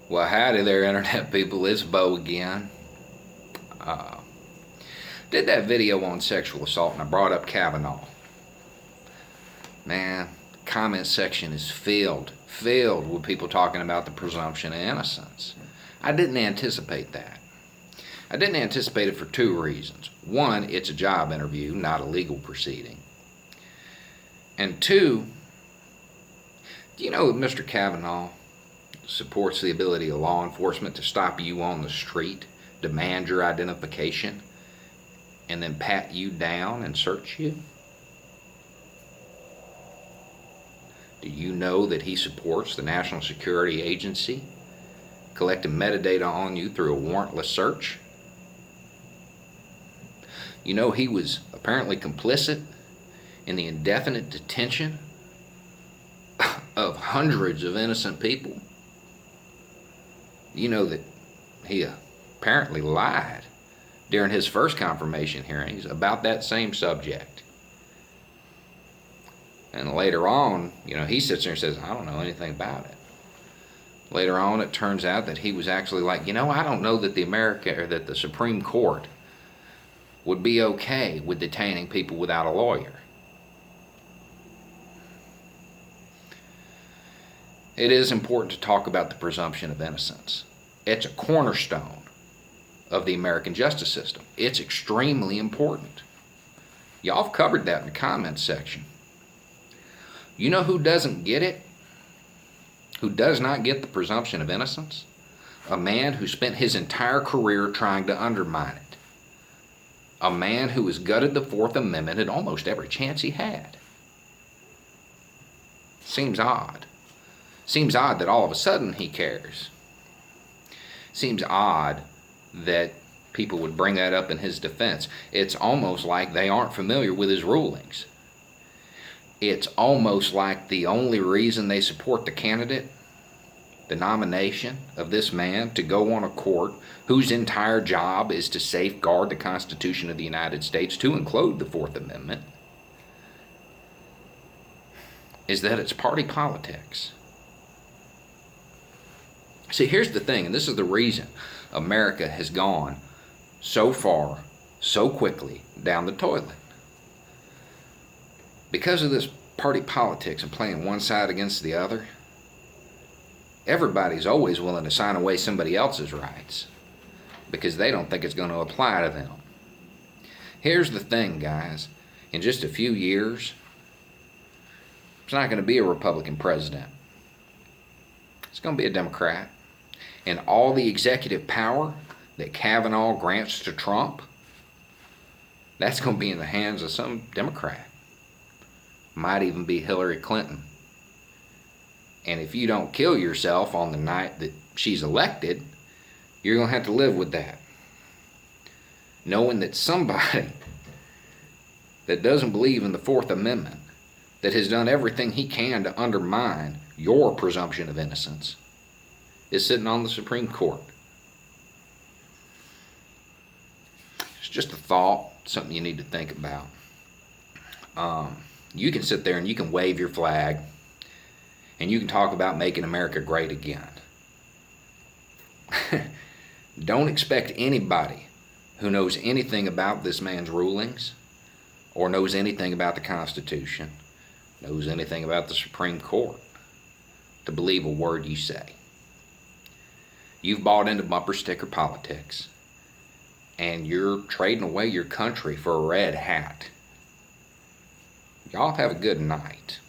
Well, howdy there, Internet people. It's Bo again. Did that video on sexual assault and I brought up Kavanaugh. Man, comment section is filled with people talking about the presumption of innocence. I didn't anticipate that. I didn't anticipate it for two reasons. One, it's a job interview, not a legal proceeding. And two, do you know that Mr. Kavanaugh supports the ability of law enforcement to stop you on the street, demand your identification, and then pat you down and search you? Do you know that he supports the National Security Agency collecting metadata on you through a warrantless search? You know he was apparently complicit in the indefinite detention of hundreds of innocent people? You know that he apparently lied during his first confirmation hearings about that same subject. And later on, he sits there and says, I don't know anything about it. Later on, it turns out that he was actually like, I don't know that that the Supreme Court would be okay with detaining people without a lawyer. It is important to talk about the presumption of innocence. It's a cornerstone of the American justice system. It's extremely important. Y'all have covered that in the comments section. You know who doesn't get it? Who does not get the presumption of innocence? A man who spent his entire career trying to undermine it. A man who has gutted the Fourth Amendment at almost every chance he had. Seems odd. Seems odd that all of a sudden he cares. Seems odd that people would bring that up in his defense. It's almost like they aren't familiar with his rulings. It's almost like the only reason they support the candidate, the nomination of this man to go on a court whose entire job is to safeguard the Constitution of the United States, to include the Fourth Amendment, is that it's party politics. See, here's the thing, and this is the reason America has gone so far, so quickly down the toilet. Because of this party politics and playing one side against the other, everybody's always willing to sign away somebody else's rights because they don't think it's going to apply to them. Here's the thing, guys. In just a few years, there's not going to be a Republican president. It's going to be a Democrat. And all the executive power that Kavanaugh grants to Trump, that's going to be in the hands of some Democrat. Might even be Hillary Clinton. And if you don't kill yourself on the night that she's elected, you're going to have to live with that. Knowing that somebody that doesn't believe in the Fourth Amendment, that has done everything he can to undermine your presumption of innocence, is sitting on the Supreme Court. It's just a thought, something you need to think about. You can sit there and you can wave your flag and you can talk about making America great again. Don't expect anybody who knows anything about this man's rulings or knows anything about the Constitution, knows anything about the Supreme Court, to believe a word you say. You've bought into bumper sticker politics, and you're trading away your country for a red hat. Y'all have a good night.